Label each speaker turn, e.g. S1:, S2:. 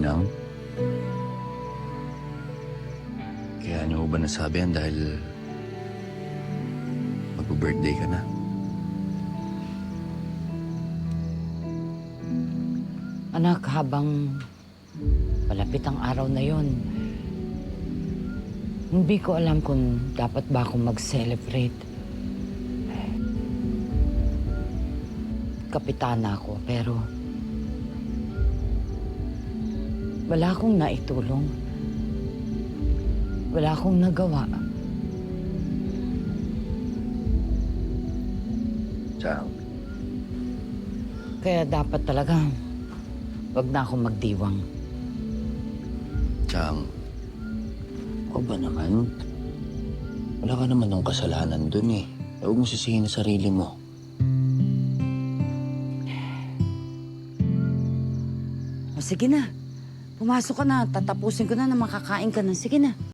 S1: Nang, kaya niyo ba nasabi yan dahil mag-birthday ka na?
S2: Anak, habang malapit ang araw na yon, hindi ko alam kung dapat ba akong mag-celebrate. Kapitana ako, pero wala akong naitulong. Wala akong nagawa.
S1: Chang,
S2: Kaya dapat talaga, wag na akong magdiwang.
S1: Chang, o ba naman? Wala ka naman ng kasalanan dun eh. Huwag mo sisihin ang sarili mo.
S2: O sige na, pumasok ka na. Tatapusin ko na makakain ka na. Sige na.